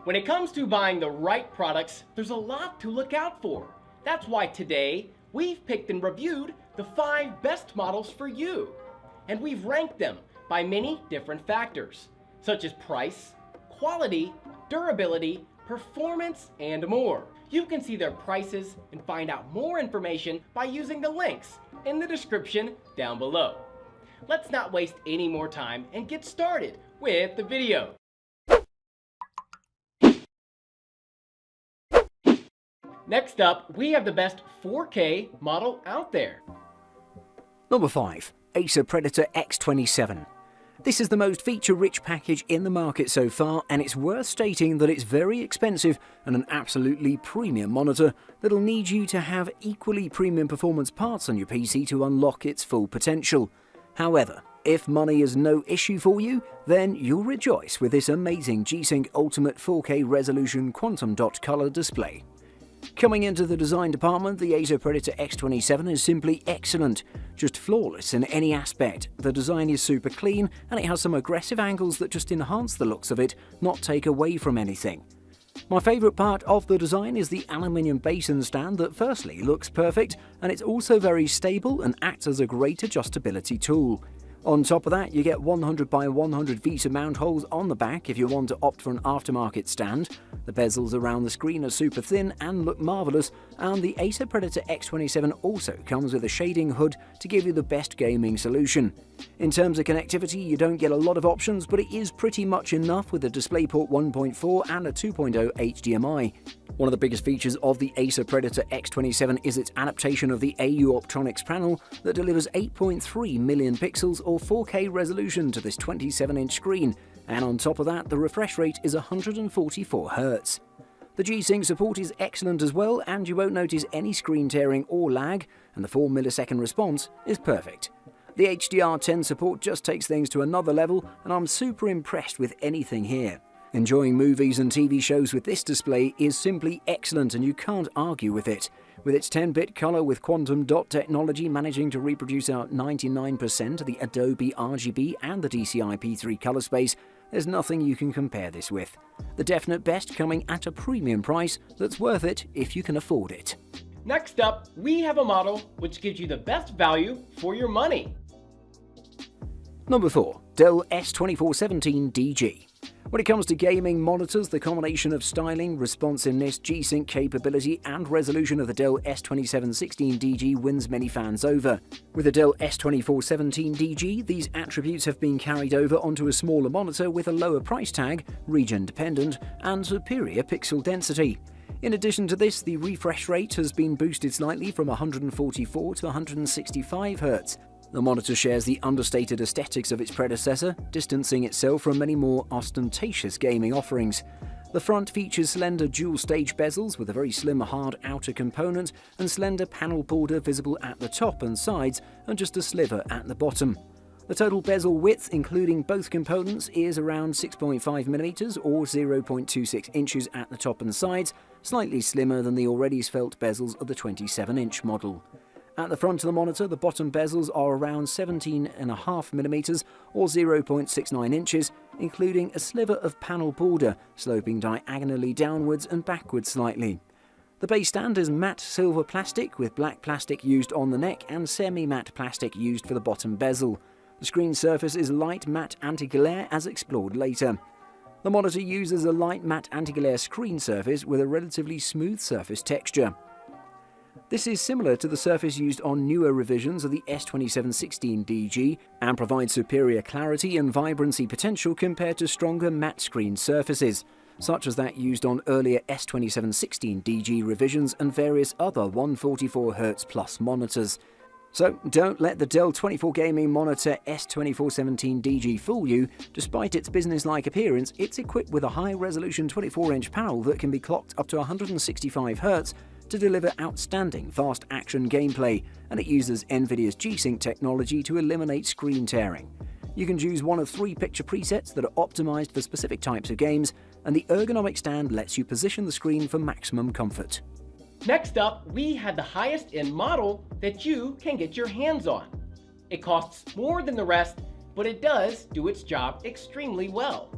When it comes to buying the right products, there's a lot to look out for. That's why today, we've picked and reviewed the 5 best models for you. And we've ranked them by many different factors, such as price, quality, durability, performance, and more. You can see their prices and find out more information by using the links in the description down below. Let's not waste any more time and get started with the video. Next up, we have the best 4K model out there. Number 5. Acer Predator X27. This is the most feature-rich package in the market so far, and it's worth stating that it's very expensive and an absolutely premium monitor that'll need you to have equally premium performance parts on your PC to unlock its full potential. However, if money is no issue for you, then you'll rejoice with this amazing G-Sync Ultimate 4K Resolution Quantum Dot Color display. Coming into the design department, the Acer Predator X27 is simply excellent, just flawless in any aspect. The design is super clean, and it has some aggressive angles that just enhance the looks of it, not take away from anything. My favourite part of the design is the aluminium base and stand that firstly looks perfect, and it's also very stable and acts as a great adjustability tool. On top of that, you get 100 by 100 VESA mount holes on the back if you want to opt for an aftermarket stand. The bezels around the screen are super thin and look marvellous, and the Acer Predator X27 also comes with a shading hood to give you the best gaming solution. In terms of connectivity, you don't get a lot of options, but it is pretty much enough with a DisplayPort 1.4 and a 2.0 HDMI. One of the biggest features of the Acer Predator X27 is its adaptation of the AU Optronics panel that delivers 8.3 million pixels or 4K resolution to this 27-inch screen, and on top of that, the refresh rate is 144 Hz. The G-Sync support is excellent as well, and you won't notice any screen tearing or lag, and the 4 millisecond response is perfect. The HDR10 support just takes things to another level, and I'm super impressed with anything here. Enjoying movies and TV shows with this display is simply excellent, and you can't argue with it. With its 10-bit color with quantum dot technology managing to reproduce out 99% of the Adobe RGB and the DCI-P3 color space, there's nothing you can compare this with. The definite best coming at a premium price that's worth it if you can afford it. Next up, we have a model which gives you the best value for your money. Number 4. Dell S2417DG. When it comes to gaming monitors, the combination of styling, responsiveness, G-Sync capability, and resolution of the Dell S2716DG wins many fans over. With the Dell S2417DG, these attributes have been carried over onto a smaller monitor with a lower price tag, region-dependent, and superior pixel density. In addition to this, the refresh rate has been boosted slightly from 144 to 165 Hz. The monitor shares the understated aesthetics of its predecessor, distancing itself from many more ostentatious gaming offerings. The front features slender dual-stage bezels with a very slim hard outer component and slender panel border visible at the top and sides and just a sliver at the bottom. The total bezel width, including both components, is around 6.5mm or 0.26 inches at the top and sides, slightly slimmer than the already svelte bezels of the 27-inch model. At the front of the monitor, the bottom bezels are around 17.5mm or 0.69 inches, including a sliver of panel border, sloping diagonally downwards and backwards slightly. The base stand is matte silver plastic with black plastic used on the neck and semi-matte plastic used for the bottom bezel. The screen surface is light matte anti-glare as explored later. The monitor uses a light matte anti-glare screen surface with a relatively smooth surface texture. This is similar to the surface used on newer revisions of the S2716DG and provides superior clarity and vibrancy potential compared to stronger matte screen surfaces, such as that used on earlier S2716DG revisions and various other 144Hz plus monitors. So don't let the Dell 24 gaming monitor S2417DG fool you. Despite its business-like appearance, it's equipped with a high-resolution 24-inch panel that can be clocked up to 165 Hz to deliver outstanding fast-action gameplay, and it uses NVIDIA's G-Sync technology to eliminate screen tearing. You can choose one of 3 picture presets that are optimized for specific types of games, and the ergonomic stand lets you position the screen for maximum comfort. Next up, we have the highest end model that you can get your hands on. It costs more than the rest, but it does do its job extremely well.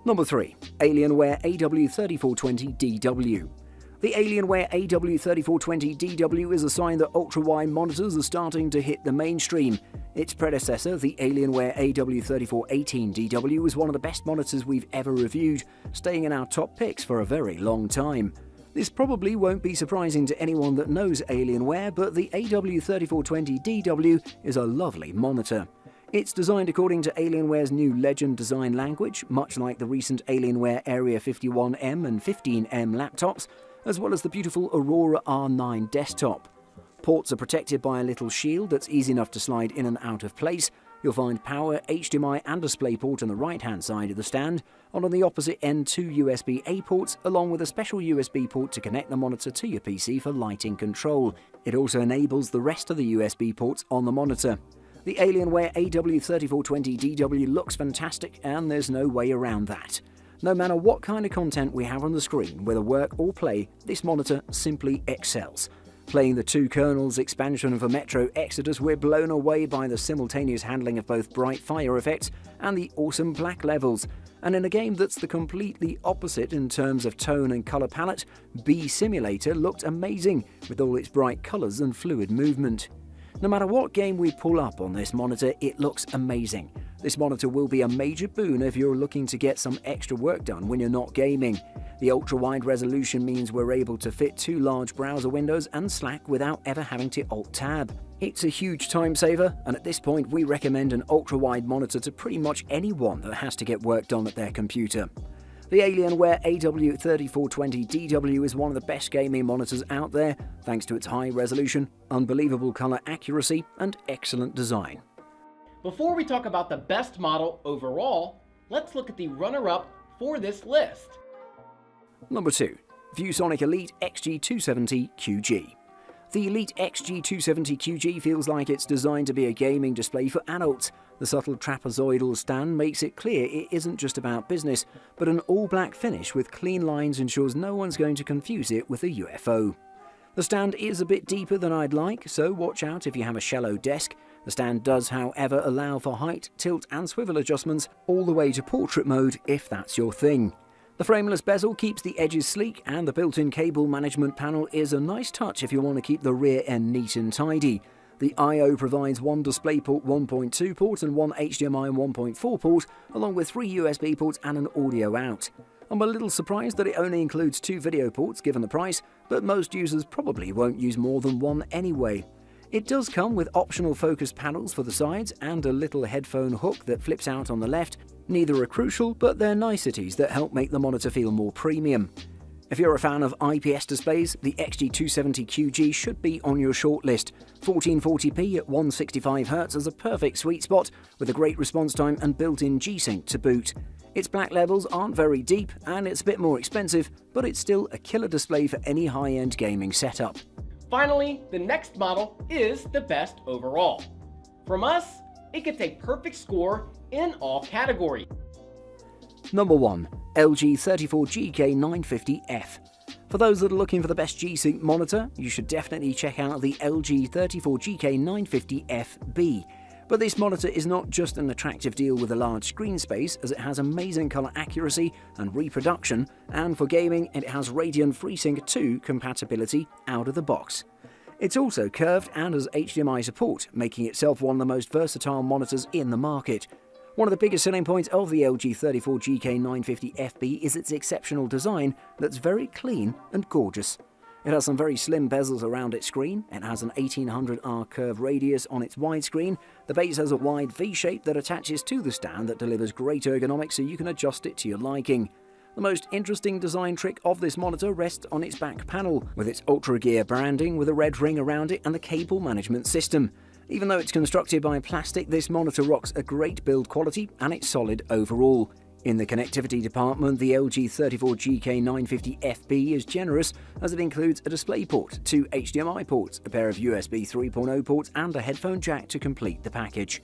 Number 3. Alienware AW3420DW. The Alienware AW3420DW is a sign that ultra-wide monitors are starting to hit the mainstream. Its predecessor, the Alienware AW3418DW, was one of the best monitors we've ever reviewed, staying in our top picks for a very long time. This probably won't be surprising to anyone that knows Alienware, but the AW3420DW is a lovely monitor. It's designed according to Alienware's new Legend design language, much like the recent Alienware Area 51M and 15M laptops, as well as the beautiful Aurora R9 desktop. Ports are protected by a little shield that's easy enough to slide in and out of place. You'll find power, HDMI and DisplayPort on the right-hand side of the stand, and on the opposite end 2 USB-A ports, along with a special USB port to connect the monitor to your PC for lighting control. It also enables the rest of the USB ports on the monitor. The Alienware AW3420DW looks fantastic, and there's no way around that. No matter what kind of content we have on the screen, whether work or play, this monitor simply excels. Playing the 2 kernels expansion for Metro Exodus, we're blown away by the simultaneous handling of both bright fire effects and the awesome black levels. And in a game that's the completely opposite in terms of tone and colour palette, Bee Simulator looked amazing with all its bright colours and fluid movement. No matter what game we pull up on this monitor, it looks amazing. This monitor will be a major boon if you're looking to get some extra work done when you're not gaming. The ultra-wide resolution means we're able to fit 2 large browser windows and Slack without ever having to Alt-Tab. It's a huge time saver, and at this point we recommend an ultra-wide monitor to pretty much anyone that has to get work done at their computer. The Alienware AW3420DW is one of the best gaming monitors out there, thanks to its high resolution, unbelievable color accuracy, and excellent design. Before we talk about the best model overall, let's look at the runner-up for this list. Number 2. ViewSonic Elite XG270QG. The Elite XG270QG feels like it's designed to be a gaming display for adults. The subtle trapezoidal stand makes it clear it isn't just about business, but an all-black finish with clean lines ensures no one's going to confuse it with a UFO. The stand is a bit deeper than I'd like, so watch out if you have a shallow desk. The stand does, however, allow for height, tilt and swivel adjustments all the way to portrait mode if that's your thing. The frameless bezel keeps the edges sleek, and the built-in cable management panel is a nice touch if you want to keep the rear end neat and tidy. The I/O provides 1 DisplayPort 1.2 port and 1 HDMI 1.4 port, along with 3 USB ports and an audio out. I'm a little surprised that it only includes 2 video ports given the price, but most users probably won't use more than 1 anyway. It does come with optional focus panels for the sides and a little headphone hook that flips out on the left. Neither are crucial, but they're niceties that help make the monitor feel more premium. If you're a fan of IPS displays, the XG270QG should be on your shortlist. 1440p at 165Hz is a perfect sweet spot, with a great response time and built-in G-Sync to boot. Its black levels aren't very deep, and it's a bit more expensive, but it's still a killer display for any high-end gaming setup. Finally, the next model is the best overall. From us, it gets a perfect score in all categories. Number 1. LG 34GK950F. For those that are looking for the best G-Sync monitor, you should definitely check out the LG 34GK950FB. But this monitor is not just an attractive deal with a large screen space, as it has amazing color accuracy and reproduction, and for gaming it has Radeon FreeSync 2 compatibility out of the box. It's also curved and has HDMI support, making itself one of the most versatile monitors in the market. One of the biggest selling points of the LG 34GK950FB is its exceptional design that's very clean and gorgeous. It has some very slim bezels around its screen, it has an 1800R curve radius on its widescreen, the base has a wide V-shape that attaches to the stand that delivers great ergonomics so you can adjust it to your liking. The most interesting design trick of this monitor rests on its back panel, with its Ultra Gear branding with a red ring around it and the cable management system. Even though it's constructed by plastic, this monitor rocks a great build quality and it's solid overall. In the connectivity department, the LG 34GK950FB is generous as it includes a DisplayPort, 2 HDMI ports, a pair of USB 3.0 ports and a headphone jack to complete the package.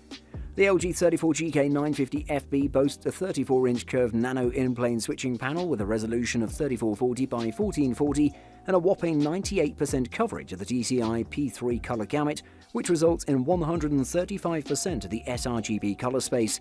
The LG 34GK950FB boasts a 34-inch curved nano in-plane switching panel with a resolution of 3440 by 1440 and a whopping 98% coverage of the DCI P3 color gamut, which results in 135% of the sRGB color space.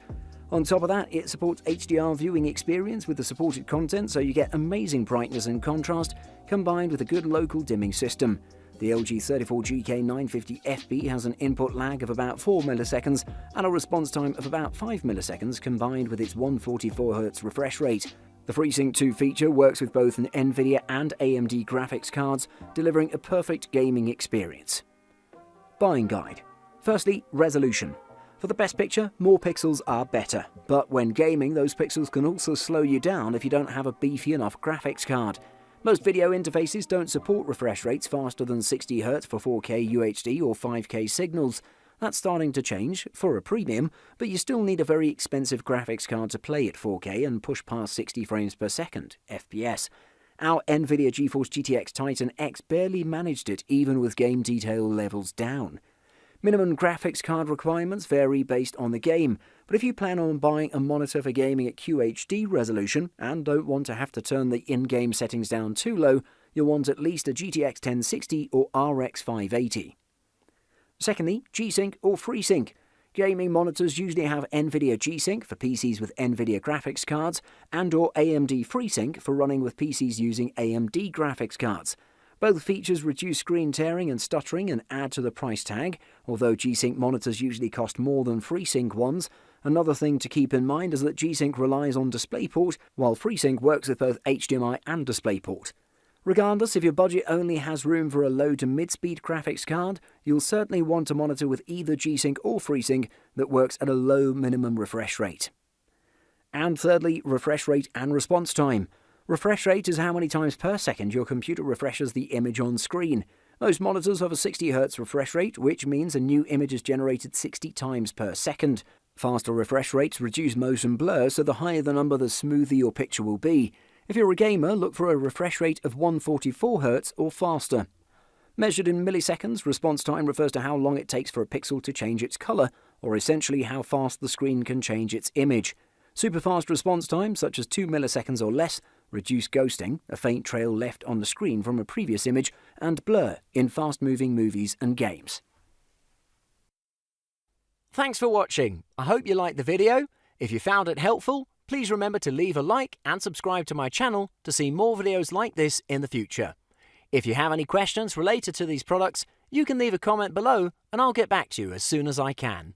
On top of that, it supports HDR viewing experience with the supported content, so you get amazing brightness and contrast combined with a good local dimming system. The LG 34GK950FB has an input lag of about 4 milliseconds and a response time of about 5 milliseconds combined with its 144Hz refresh rate. The FreeSync 2 feature works with both an NVIDIA and AMD graphics cards, delivering a perfect gaming experience. Buying guide. Firstly, resolution. For the best picture, more pixels are better, but when gaming, those pixels can also slow you down if you don't have a beefy enough graphics card. Most video interfaces don't support refresh rates faster than 60Hz for 4K UHD or 5K signals. That's starting to change for a premium, but you still need a very expensive graphics card to play at 4K and push past 60 frames per second, FPS. Our NVIDIA GeForce GTX Titan X barely managed it even with game detail levels down. Minimum graphics card requirements vary based on the game, but if you plan on buying a monitor for gaming at QHD resolution and don't want to have to turn the in-game settings down too low, you'll want at least a GTX 1060 or RX 580. Secondly, G-Sync or FreeSync. Gaming monitors usually have NVIDIA G-Sync for PCs with NVIDIA graphics cards and or AMD FreeSync for running with PCs using AMD graphics cards. Both features reduce screen tearing and stuttering and add to the price tag, although G-Sync monitors usually cost more than FreeSync ones. Another thing to keep in mind is that G-Sync relies on DisplayPort, while FreeSync works with both HDMI and DisplayPort. Regardless, if your budget only has room for a low to mid-speed graphics card, you'll certainly want a monitor with either G-Sync or FreeSync that works at a low minimum refresh rate. And thirdly, refresh rate and response time. Refresh rate is how many times per second your computer refreshes the image on screen. Most monitors have a 60Hz refresh rate, which means a new image is generated 60 times per second. Faster refresh rates reduce motion blur, so the higher the number, the smoother your picture will be. If you're a gamer, look for a refresh rate of 144Hz or faster. Measured in milliseconds, response time refers to how long it takes for a pixel to change its color, or essentially how fast the screen can change its image. Superfast response time, such as 2 milliseconds or less, reduce ghosting, a faint trail left on the screen from a previous image, and blur in fast-moving movies and games. Thanks for watching. I hope you liked the video. If you found it helpful, please remember to leave a like and subscribe to my channel to see more videos like this in the future. If you have any questions related to these products, you can leave a comment below and I'll get back to you as soon as I can.